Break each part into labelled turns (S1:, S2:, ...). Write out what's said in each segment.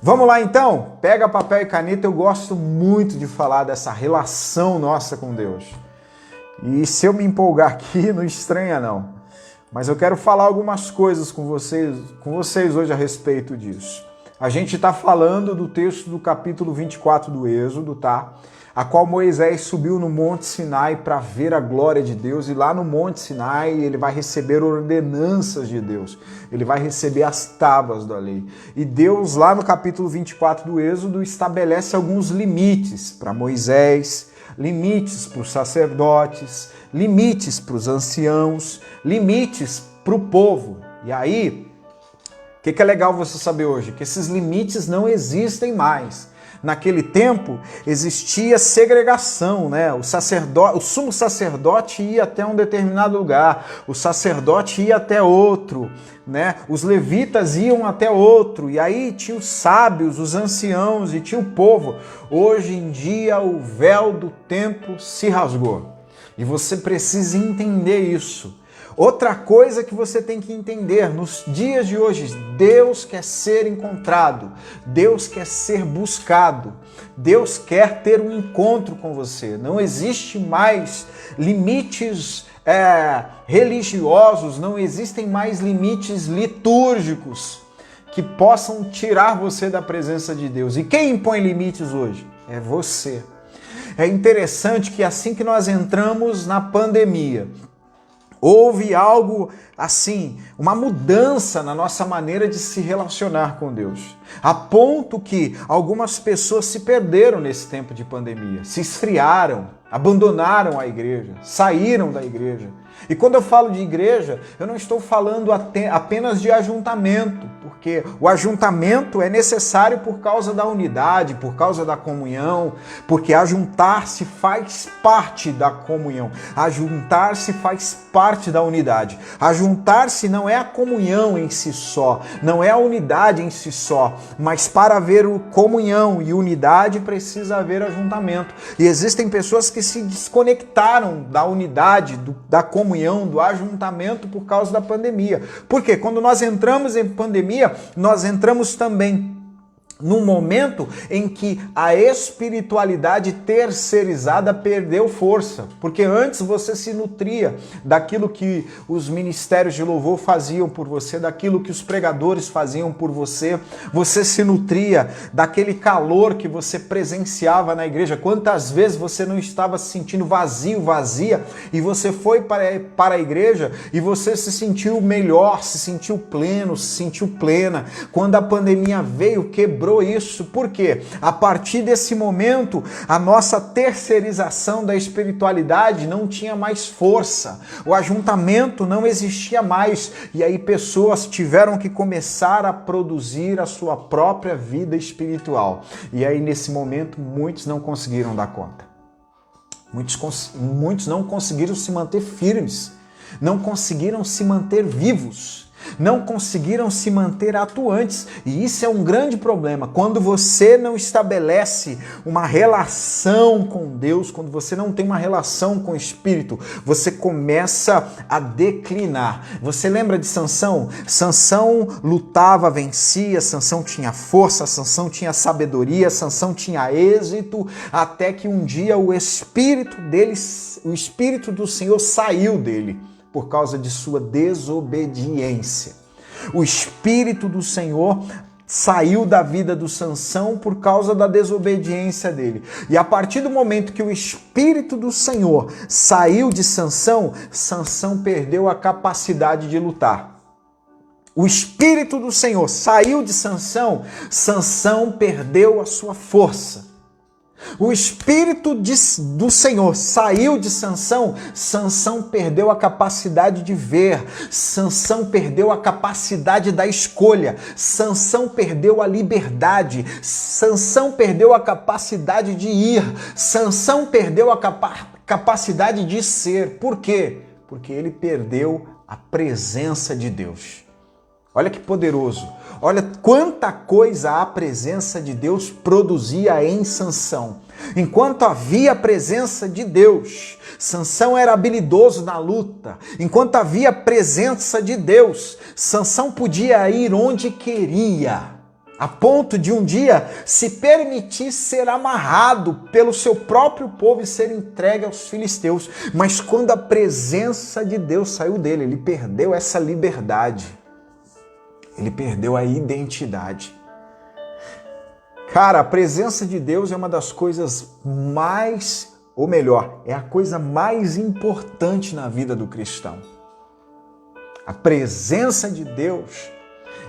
S1: Vamos lá então? Pega papel e caneta, eu gosto muito de falar dessa relação nossa com Deus. E se eu me empolgar aqui, não estranha não. Mas eu quero falar algumas coisas com vocês hoje a respeito disso. A gente está falando do texto do capítulo 24 do Êxodo, tá? A qual Moisés subiu no Monte Sinai para ver a glória de Deus, e lá no Monte Sinai ele vai receber ordenanças de Deus, ele vai receber as tábuas da lei. E Deus, lá no capítulo 24 do Êxodo, estabelece alguns limites para Moisés, limites para os sacerdotes, limites para os anciãos, limites para o povo. E aí, o que é legal você saber hoje? Que esses limites não existem mais. Naquele tempo existia segregação, né? O sumo sacerdote ia até um determinado lugar, o sacerdote ia até outro, né? Os levitas iam até outro, e aí tinha os sábios, os anciãos e tinha o povo. Hoje em dia o véu do templo se rasgou e você precisa entender isso. Outra coisa que você tem que entender, nos dias de hoje, Deus quer ser encontrado, Deus quer ser buscado, Deus quer ter um encontro com você. Não existe mais limites religiosos, não existem mais limites litúrgicos que possam tirar você da presença de Deus. E quem impõe limites hoje? É você. É interessante que assim que nós entramos na pandemia, houve algo assim, uma mudança na nossa maneira de se relacionar com Deus. A ponto que algumas pessoas se perderam nesse tempo de pandemia, se esfriaram, abandonaram a igreja, saíram da igreja. E quando eu falo de igreja, eu não estou falando apenas de ajuntamento, porque o ajuntamento é necessário por causa da unidade, por causa da comunhão, porque ajuntar-se faz parte da comunhão, ajuntar-se faz parte da unidade. Ajuntar-se não é a comunhão em si só, não é a unidade em si só, mas para haver comunhão e unidade precisa haver ajuntamento. E existem pessoas que se desconectaram da unidade, da comunhão, do ajuntamento por causa da pandemia. Porque quando nós entramos em pandemia, nós entramos também num momento em que a espiritualidade terceirizada perdeu força, porque antes você se nutria daquilo que os ministérios de louvor faziam por você, daquilo que os pregadores faziam por você, você se nutria daquele calor que você presenciava na igreja. Quantas vezes você não estava se sentindo vazio, vazia, e você foi para a igreja e você se sentiu melhor, se sentiu pleno, se sentiu plena. Quando a pandemia veio, quebrou isso. Por quê? A partir desse momento, a nossa terceirização da espiritualidade não tinha mais força. O ajuntamento não existia mais. E aí pessoas tiveram que começar a produzir a sua própria vida espiritual. E aí nesse momento, muitos não conseguiram dar conta. Muitos não conseguiram se manter firmes. Não conseguiram se manter vivos. Não conseguiram se manter atuantes, e isso é um grande problema. Quando você não estabelece uma relação com Deus, quando você não tem uma relação com o Espírito, você começa a declinar. Você lembra de Sansão? Sansão lutava, vencia, Sansão tinha força, Sansão tinha sabedoria, Sansão tinha êxito, até que um dia o Espírito do Senhor saiu dele por causa de sua desobediência. O Espírito do Senhor saiu da vida do Sansão por causa da desobediência dele. E a partir do momento que o Espírito do Senhor saiu de Sansão, Sansão perdeu a capacidade de lutar. O Espírito do Senhor saiu de Sansão, Sansão perdeu a sua força. O Espírito do Senhor saiu de Sansão, Sansão perdeu a capacidade de ver, Sansão perdeu a capacidade da escolha, Sansão perdeu a liberdade, Sansão perdeu a capacidade de ir, Sansão perdeu a capacidade de ser. Por quê? Porque ele perdeu a presença de Deus. Olha que poderoso. Olha quanta coisa a presença de Deus produzia em Sansão. Enquanto havia a presença de Deus, Sansão era habilidoso na luta. Enquanto havia a presença de Deus, Sansão podia ir onde queria. a ponto de um dia se permitir ser amarrado pelo seu próprio povo e ser entregue aos filisteus. Mas quando a presença de Deus saiu dele, ele perdeu essa liberdade. Ele perdeu a identidade. Cara, a presença de Deus é uma das coisas mais, ou melhor, é a coisa mais importante na vida do cristão. A presença de Deus,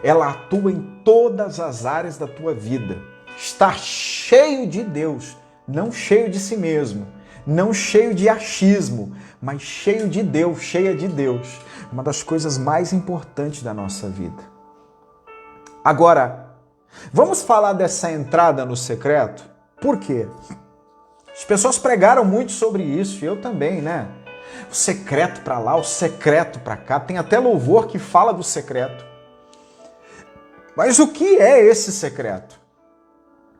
S1: ela atua em todas as áreas da tua vida. Estar cheio de Deus, não cheio de si mesmo, não cheio de achismo, mas cheio de Deus, cheia de Deus. Uma das coisas mais importantes da nossa vida. Agora, vamos falar dessa entrada no secreto? Por quê? As pessoas pregaram muito sobre isso, eu também, né? O secreto para lá, o secreto para cá, tem até louvor que fala do secreto. Mas o que é esse secreto?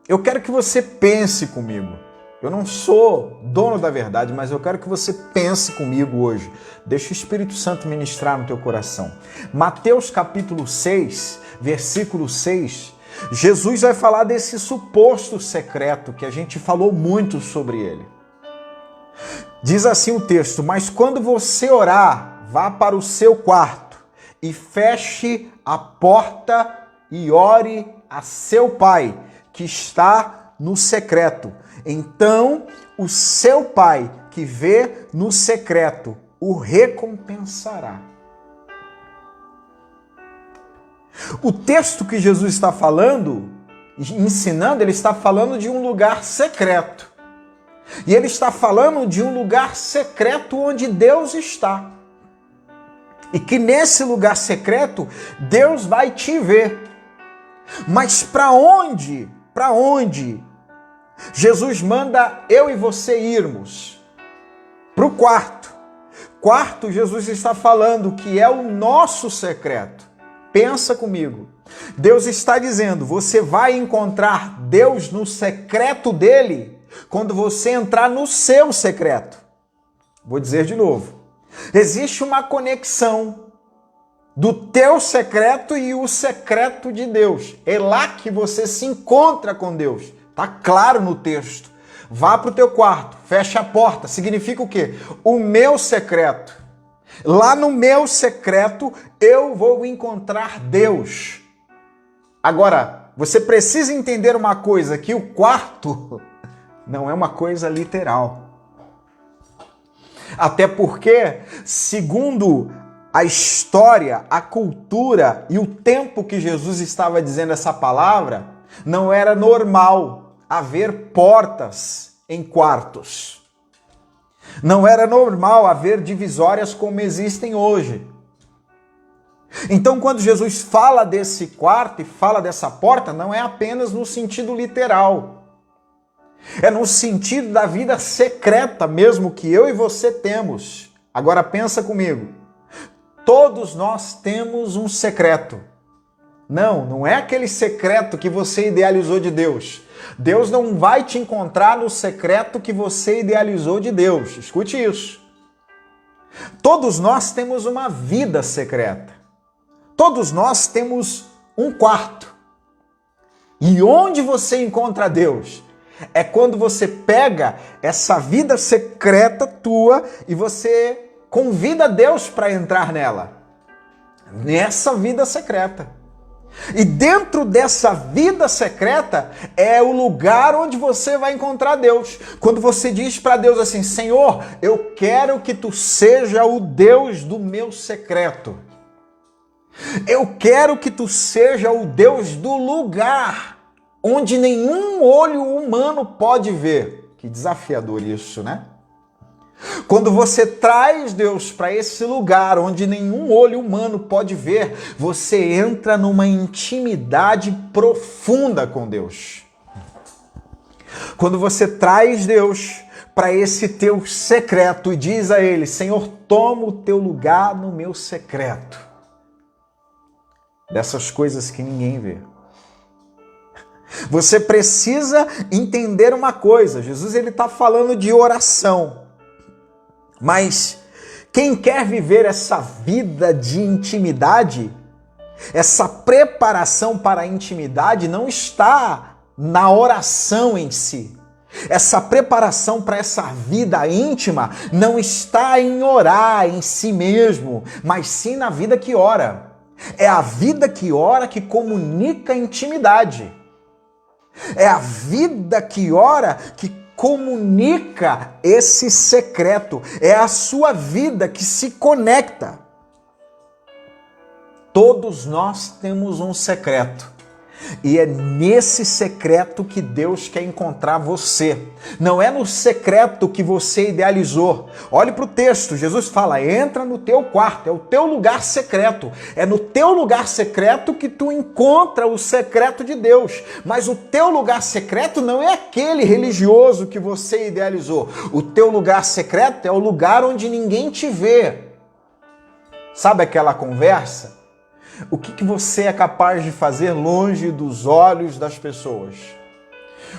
S1: Eu quero que você pense comigo. Eu não sou dono da verdade, mas eu quero que você pense comigo hoje. Deixa o Espírito Santo ministrar no teu coração. Mateus capítulo 6, versículo 6, Jesus vai falar desse suposto secreto que a gente falou muito sobre ele. Diz assim o texto: mas quando você orar, vá para o seu quarto e feche a porta e ore a seu pai, que está no secreto. Então, o seu pai, que vê no secreto, o recompensará. O texto que Jesus está falando, ensinando, ele está falando de um lugar secreto. E ele está falando de um lugar secreto onde Deus está. E que nesse lugar secreto, Deus vai te ver. Mas para onde? Para onde? Jesus manda eu e você irmos para o quarto. Quarto, Jesus está falando que é o nosso secreto. Pensa comigo. Deus está dizendo, você vai encontrar Deus no secreto dele quando você entrar no seu secreto. Vou dizer de novo. Existe uma conexão do teu secreto e o secreto de Deus. É lá que você se encontra com Deus. Está claro no texto. Vá para o teu quarto, fecha a porta. Significa o quê? O meu secreto. Lá no meu secreto eu vou encontrar Deus. Agora, você precisa entender uma coisa, que o quarto não é uma coisa literal. Até porque, segundo a história, a cultura e o tempo que Jesus estava dizendo essa palavra, não era normal haver portas em quartos. Não era normal haver divisórias como existem hoje. Então, quando Jesus fala desse quarto e fala dessa porta, não é apenas no sentido literal. É no sentido da vida secreta mesmo que eu e você temos. Agora pensa comigo. Todos nós temos um secreto. Não é aquele secreto que você idealizou de Deus. Deus não vai te encontrar no secreto que você idealizou de Deus. Escute isso. Todos nós temos uma vida secreta. Todos nós temos um quarto. E onde você encontra Deus? É quando você pega essa vida secreta tua e você convida Deus para entrar nela. Nessa vida secreta. E dentro dessa vida secreta é o lugar onde você vai encontrar Deus. Quando você diz para Deus assim, Senhor, eu quero que tu seja o Deus do meu secreto. Eu quero que tu seja o Deus do lugar onde nenhum olho humano pode ver. Que desafiador isso, né? Quando você traz Deus para esse lugar onde nenhum olho humano pode ver, você entra numa intimidade profunda com Deus. Quando você traz Deus para esse teu secreto e diz a Ele, Senhor, toma o teu lugar no meu secreto. Dessas coisas que ninguém vê. Você precisa entender uma coisa, Jesus ele está falando de oração. Mas quem quer viver essa vida de intimidade Essa preparação para a intimidade não está na oração em si. Essa preparação para essa vida íntima não está em orar em si mesmo, mas sim na vida que ora. É a vida que ora que comunica a intimidade. É a vida que ora que comunica esse secreto. É a sua vida que se conecta. Todos nós temos um secreto. E é nesse secreto que Deus quer encontrar você. Não é no secreto que você idealizou. Olhe para o texto, Jesus fala, entra no teu quarto, é o teu lugar secreto. É no teu lugar secreto que tu encontra o secreto de Deus. Mas o teu lugar secreto não é aquele religioso que você idealizou. O teu lugar secreto é o lugar onde ninguém te vê. Sabe aquela conversa? O que você é capaz de fazer longe dos olhos das pessoas?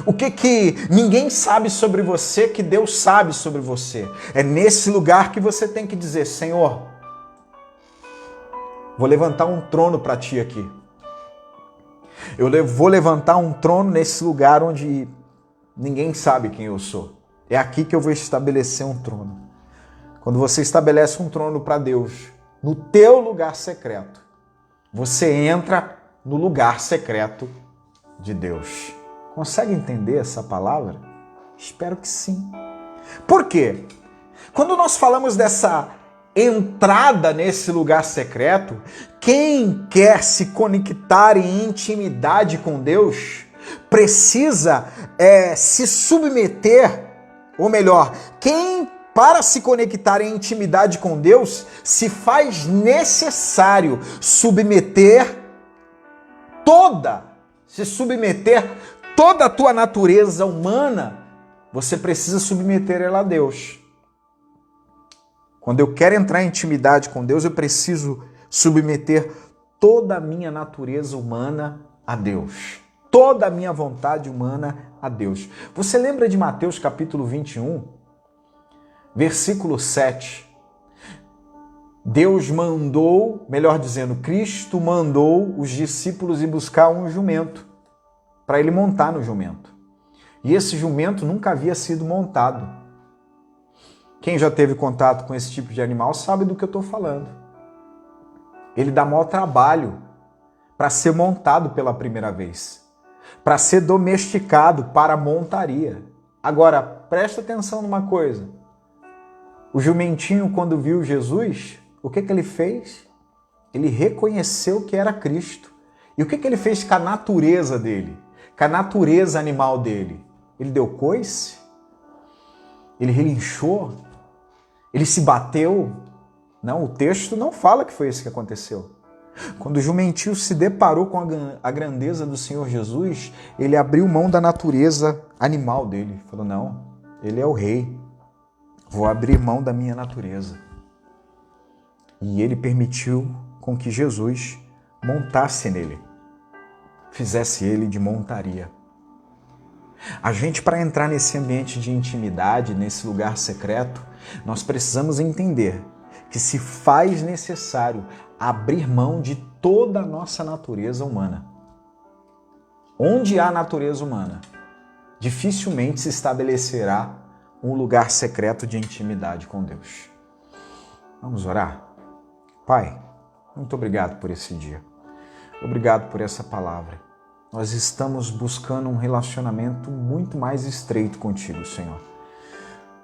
S1: O que ninguém sabe sobre você que Deus sabe sobre você? É nesse lugar que você tem que dizer, Senhor, vou levantar um trono para ti aqui. Eu vou levantar um trono nesse lugar onde ninguém sabe quem eu sou. É aqui que eu vou estabelecer um trono. Quando você estabelece um trono para Deus, no teu lugar secreto, você entra no lugar secreto de Deus. Consegue entender essa palavra? Espero que sim. Por quê? Quando nós falamos dessa entrada nesse lugar secreto, quem quer se conectar em intimidade com Deus precisa se submeter, ou melhor, quem para se conectar em intimidade com Deus, se faz necessário submeter toda a tua natureza humana, você precisa submeter ela a Deus. Quando eu quero entrar em intimidade com Deus, eu preciso submeter toda a minha natureza humana a Deus. Toda a minha vontade humana a Deus. Você lembra de Mateus capítulo 21? Versículo 7, Deus mandou, melhor dizendo, Cristo mandou os discípulos ir buscar um jumento, para ele montar no jumento. E esse jumento nunca havia sido montado. Quem já teve contato com esse tipo de animal sabe do que eu estou falando. Ele dá maior trabalho para ser montado pela primeira vez, para ser domesticado para a montaria. Agora, presta atenção numa coisa. O jumentinho, quando viu Jesus, o que ele fez? Ele reconheceu que era Cristo. E o que ele fez com a natureza dele? Com a natureza animal dele? Ele deu coice? Ele relinchou? Ele se bateu? Não, o texto não fala que foi isso que aconteceu. Quando o jumentinho se deparou com a grandeza do Senhor Jesus, ele abriu mão da natureza animal dele. Falou, não, ele é o rei. Vou abrir mão da minha natureza. E ele permitiu com que Jesus montasse nele, fizesse ele de montaria. A gente, para entrar nesse ambiente de intimidade, nesse lugar secreto, nós precisamos entender que se faz necessário abrir mão de toda a nossa natureza humana. Onde há natureza humana, dificilmente se estabelecerá um lugar secreto de intimidade com Deus. Vamos orar? Pai, muito obrigado por esse dia. Obrigado por essa palavra. Nós estamos buscando um relacionamento muito mais estreito contigo, Senhor.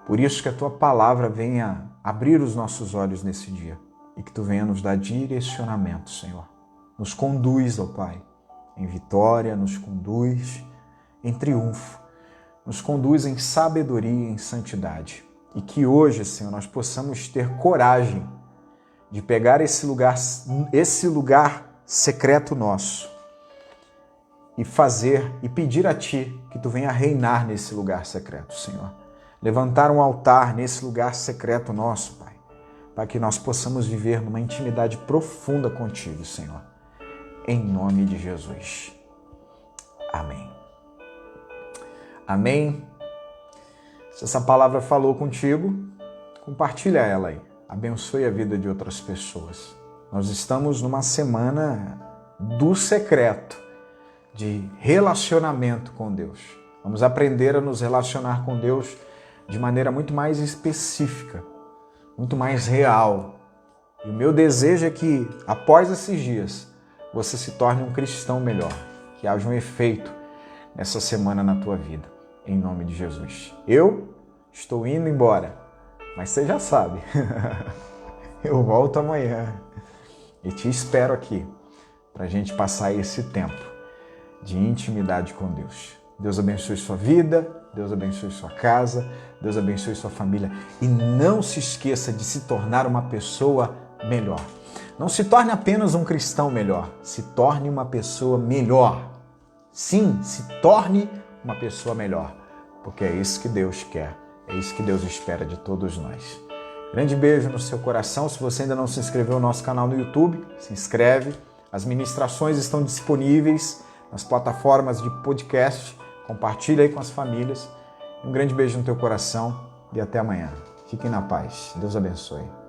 S1: Por isso que a tua palavra venha abrir os nossos olhos nesse dia e que tu venha nos dar direcionamento, Senhor. Nos conduz, ó Pai, em vitória, nos conduz em triunfo. Nos conduz em sabedoria e em santidade. E que hoje, Senhor, nós possamos ter coragem de pegar esse lugar secreto nosso e fazer e pedir a Ti que Tu venha reinar nesse lugar secreto, Senhor. Levantar um altar nesse lugar secreto nosso, Pai, para que nós possamos viver numa intimidade profunda contigo, Senhor. Em nome de Jesus. Amém. Amém? Se essa palavra falou contigo, compartilha ela aí. Abençoe a vida de outras pessoas. Nós estamos numa semana do secreto, de relacionamento com Deus. Vamos aprender a nos relacionar com Deus de maneira muito mais específica, muito mais real. E o meu desejo é que, após esses dias, você se torne um cristão melhor, que haja um efeito nessa semana na tua vida, em nome de Jesus. Eu estou indo embora, mas você já sabe, eu volto amanhã e te espero aqui para a gente passar esse tempo de intimidade com Deus. Deus abençoe sua vida, Deus abençoe sua casa, Deus abençoe sua família. E não se esqueça de se tornar uma pessoa melhor. Não se torne apenas um cristão melhor, se torne uma pessoa melhor. Sim, se torne uma pessoa melhor, porque é isso que Deus quer, é isso que Deus espera de todos nós. Grande beijo no seu coração. Se você ainda não se inscreveu no nosso canal no YouTube, se inscreve. As ministrações estão disponíveis nas plataformas de podcast. Compartilha aí com as famílias. Um grande beijo no teu coração e até amanhã. Fiquem na paz. Deus abençoe.